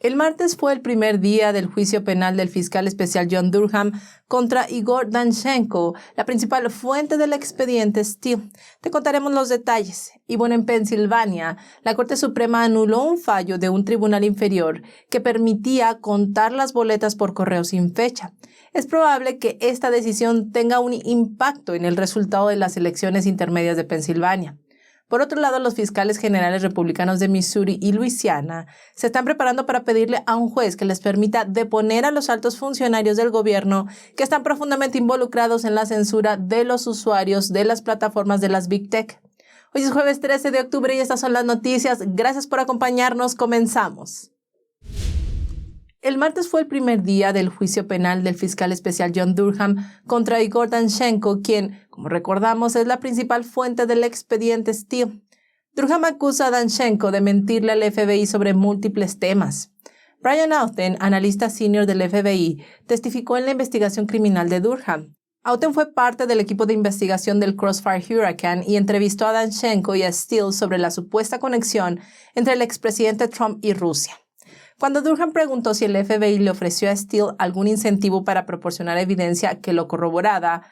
El martes fue el primer día del juicio penal del fiscal especial John Durham contra Igor Danchenko, la principal fuente del expediente Steele. Te contaremos los detalles. Y bueno, en Pensilvania, la Corte Suprema anuló un fallo de un tribunal inferior que permitía contar las boletas por correo sin fecha. Es probable que esta decisión tenga un impacto en el resultado de las elecciones intermedias de Pensilvania. Por otro lado, los fiscales generales republicanos de Missouri y Luisiana se están preparando para pedirle a un juez que les permita deponer a los altos funcionarios del gobierno que están profundamente involucrados en la censura de los usuarios de las plataformas de las Big Tech. Hoy es jueves 13 de octubre y estas son las noticias. Gracias por acompañarnos. Comenzamos. El martes fue el primer día del juicio penal del fiscal especial John Durham contra Igor Danchenko, quien, como recordamos, es la principal fuente del expediente Steele. Durham acusa a Danchenko de mentirle al FBI sobre múltiples temas. Brian Auten, analista senior del FBI, testificó en la investigación criminal de Durham. Auten fue parte del equipo de investigación del Crossfire Hurricane y entrevistó a Danchenko y a Steele sobre la supuesta conexión entre el expresidente Trump y Rusia. Cuando Durham preguntó si el FBI le ofreció a Steele algún incentivo para proporcionar evidencia que lo corroborara,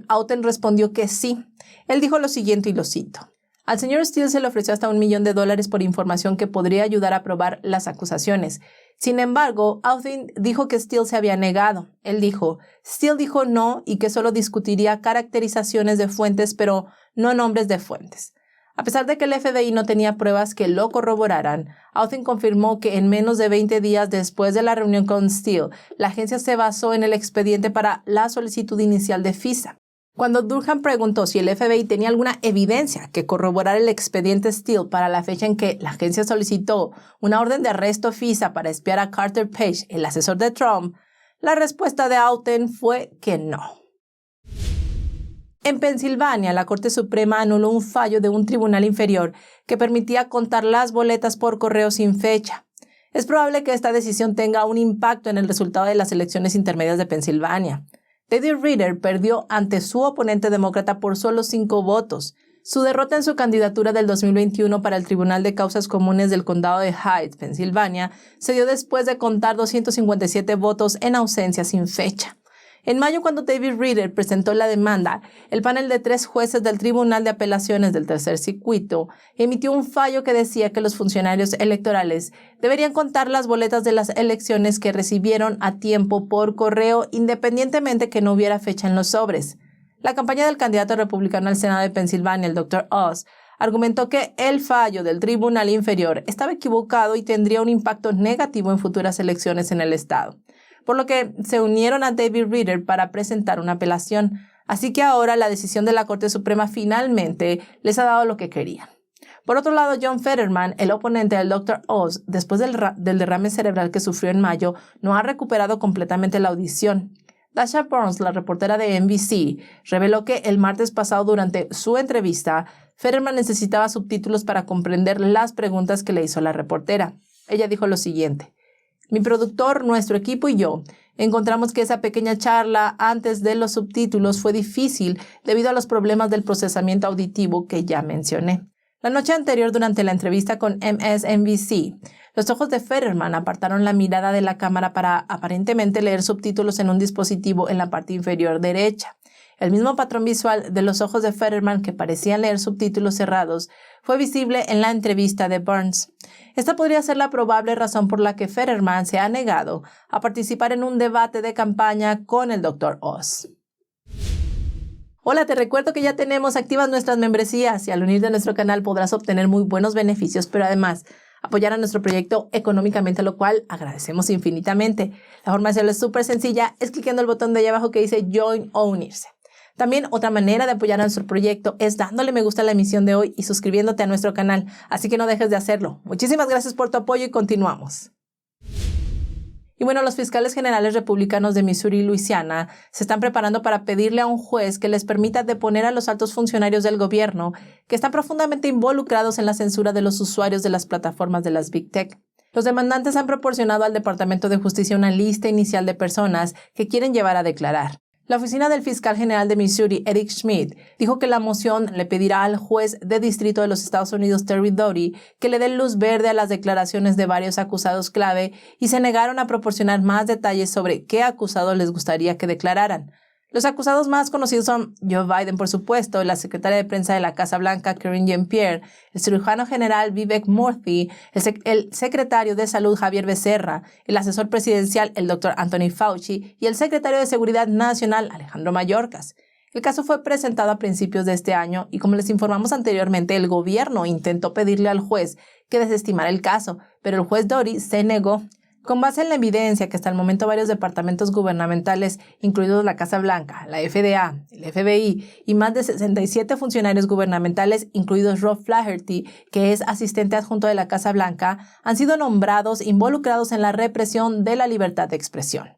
Auten respondió que sí. Él dijo lo siguiente y lo cito. Al señor Steele se le ofreció hasta $1 millón por información que podría ayudar a probar las acusaciones. Sin embargo, Auten dijo que Steele se había negado. Él dijo, Steele dijo no y que solo discutiría caracterizaciones de fuentes, pero no nombres de fuentes. A pesar de que el FBI no tenía pruebas que lo corroboraran, Auten confirmó que en menos de 20 días después de la reunión con Steele, la agencia se basó en el expediente para la solicitud inicial de FISA. Cuando Durham preguntó si el FBI tenía alguna evidencia que corroborara el expediente Steele para la fecha en que la agencia solicitó una orden de arresto FISA para espiar a Carter Page, el asesor de Trump, la respuesta de Auten fue que no. En Pensilvania, la Corte Suprema anuló un fallo de un tribunal inferior que permitía contar las boletas por correo sin fecha. Es probable que esta decisión tenga un impacto en el resultado de las elecciones intermedias de Pensilvania. Teddy Reader perdió ante su oponente demócrata por solo 5 votos. Su derrota en su candidatura del 2021 para el Tribunal de Causas Comunes del Condado de Hyde, Pensilvania, se dio después de contar 257 votos en ausencia sin fecha. En mayo, cuando David Reader presentó la demanda, el panel de 3 jueces del Tribunal de Apelaciones del Tercer Circuito emitió un fallo que decía que los funcionarios electorales deberían contar las boletas de las elecciones que recibieron a tiempo por correo, independientemente que no hubiera fecha en los sobres. La campaña del candidato republicano al Senado de Pensilvania, el Dr. Oz, argumentó que el fallo del Tribunal Inferior estaba equivocado y tendría un impacto negativo en futuras elecciones en el estado, por lo que se unieron a David Reader para presentar una apelación. Así que ahora la decisión de la Corte Suprema finalmente les ha dado lo que querían. Por otro lado, John Fetterman, el oponente del Dr. Oz, después del derrame cerebral que sufrió en mayo, no ha recuperado completamente la audición. Dasha Burns, la reportera de NBC, reveló que el martes pasado durante su entrevista, Fetterman necesitaba subtítulos para comprender las preguntas que le hizo la reportera. Ella dijo lo siguiente. Mi productor, nuestro equipo y yo encontramos que esa pequeña charla antes de los subtítulos fue difícil debido a los problemas del procesamiento auditivo que ya mencioné. La noche anterior, durante la entrevista con MSNBC, los ojos de Fetterman apartaron la mirada de la cámara para aparentemente leer subtítulos en un dispositivo en la parte inferior derecha. El mismo patrón visual de los ojos de Fetterman, que parecían leer subtítulos cerrados, fue visible en la entrevista de Burns. Esta podría ser la probable razón por la que Fetterman se ha negado a participar en un debate de campaña con el Dr. Oz. Hola, te recuerdo que ya tenemos activas nuestras membresías y al unirte a nuestro canal podrás obtener muy buenos beneficios, pero además apoyar a nuestro proyecto económicamente, lo cual agradecemos infinitamente. La forma de hacerlo es súper sencilla, es clicando el botón de allá abajo que dice Join o Unirse. También otra manera de apoyar a nuestro proyecto es dándole me gusta a la emisión de hoy y suscribiéndote a nuestro canal, así que no dejes de hacerlo. Muchísimas gracias por tu apoyo y continuamos. Y bueno, los fiscales generales republicanos de Missouri y Luisiana se están preparando para pedirle a un juez que les permita deponer a los altos funcionarios del gobierno que están profundamente involucrados en la censura de los usuarios de las plataformas de las Big Tech. Los demandantes han proporcionado al Departamento de Justicia una lista inicial de personas que quieren llevar a declarar. La oficina del fiscal general de Missouri, Eric Schmidt, dijo que la moción le pedirá al juez de distrito de los Estados Unidos, Terry Doughty, que le dé luz verde a las declaraciones de varios acusados clave y se negaron a proporcionar más detalles sobre qué acusados les gustaría que declararan. Los acusados más conocidos son Joe Biden, por supuesto, la secretaria de prensa de la Casa Blanca, Karine Jean-Pierre, el cirujano general Vivek Murthy, el secretario de Salud Javier Becerra, el asesor presidencial el Dr. Anthony Fauci y el secretario de Seguridad Nacional Alejandro Mayorkas. El caso fue presentado a principios de este año y, como les informamos anteriormente, el gobierno intentó pedirle al juez que desestimara el caso, pero el juez Doughty se negó. Con base en la evidencia que hasta el momento varios departamentos gubernamentales, incluidos la Casa Blanca, la FDA, el FBI y más de 67 funcionarios gubernamentales, incluidos Rob Flaherty, que es asistente adjunto de la Casa Blanca, han sido nombrados involucrados en la represión de la libertad de expresión.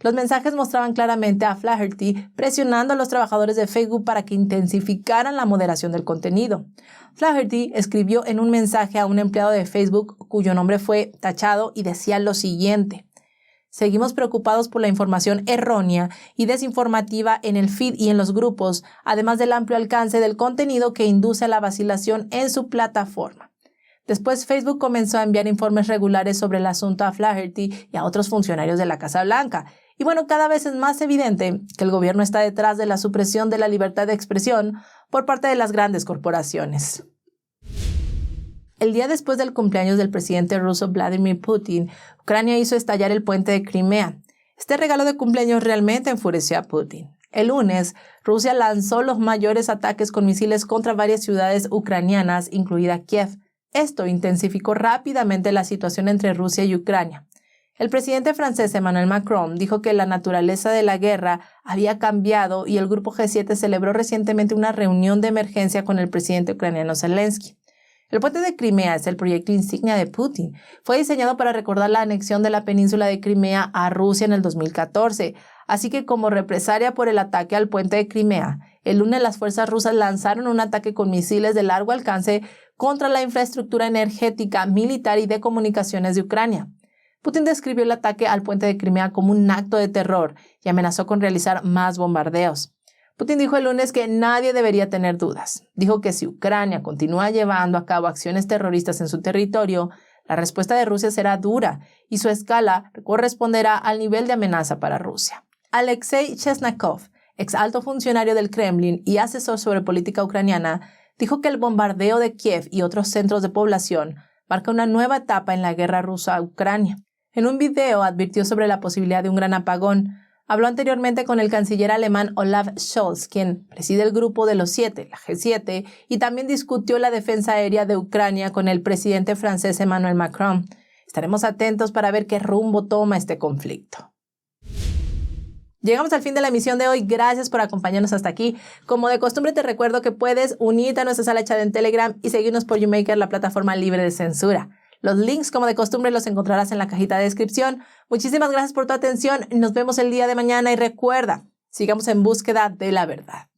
Los mensajes mostraban claramente a Flaherty presionando a los trabajadores de Facebook para que intensificaran la moderación del contenido. Flaherty escribió en un mensaje a un empleado de Facebook cuyo nombre fue tachado y decía lo siguiente: "Seguimos preocupados por la información errónea y desinformativa en el feed y en los grupos, además del amplio alcance del contenido que induce a la vacilación en su plataforma". Después, Facebook comenzó a enviar informes regulares sobre el asunto a Flaherty y a otros funcionarios de la Casa Blanca. Y bueno, cada vez es más evidente que el gobierno está detrás de la supresión de la libertad de expresión por parte de las grandes corporaciones. El día después del cumpleaños del presidente ruso Vladimir Putin, Ucrania hizo estallar el puente de Crimea. Este regalo de cumpleaños realmente enfureció a Putin. El lunes, Rusia lanzó los mayores ataques con misiles contra varias ciudades ucranianas, incluida Kiev. Esto intensificó rápidamente la situación entre Rusia y Ucrania. El presidente francés Emmanuel Macron dijo que la naturaleza de la guerra había cambiado y el Grupo G7 celebró recientemente una reunión de emergencia con el presidente ucraniano Zelensky. El puente de Crimea es el proyecto insignia de Putin. Fue diseñado para recordar la anexión de la península de Crimea a Rusia en el 2014. Así que, como represalia por el ataque al puente de Crimea, el lunes las fuerzas rusas lanzaron un ataque con misiles de largo alcance contra la infraestructura energética, militar y de comunicaciones de Ucrania. Putin describió el ataque al puente de Crimea como un acto de terror y amenazó con realizar más bombardeos. Putin dijo el lunes que nadie debería tener dudas. Dijo que si Ucrania continúa llevando a cabo acciones terroristas en su territorio, la respuesta de Rusia será dura y su escala corresponderá al nivel de amenaza para Rusia. Alexei Chesnakov, ex alto funcionario del Kremlin y asesor sobre política ucraniana, dijo que el bombardeo de Kiev y otros centros de población marca una nueva etapa en la guerra rusa a Ucrania. En un video advirtió sobre la posibilidad de un gran apagón. Habló anteriormente con el canciller alemán Olaf Scholz, quien preside el grupo de los 7, la G7, y también discutió la defensa aérea de Ucrania con el presidente francés Emmanuel Macron. Estaremos atentos para ver qué rumbo toma este conflicto. Llegamos al fin de la emisión de hoy. Gracias por acompañarnos hasta aquí. Como de costumbre, te recuerdo que puedes unirte a nuestra sala de chat en Telegram y seguirnos por YouMaker, la plataforma libre de censura. Los links, como de costumbre, los encontrarás en la cajita de descripción. Muchísimas gracias por tu atención. Nos vemos el día de mañana y recuerda, sigamos en búsqueda de la verdad.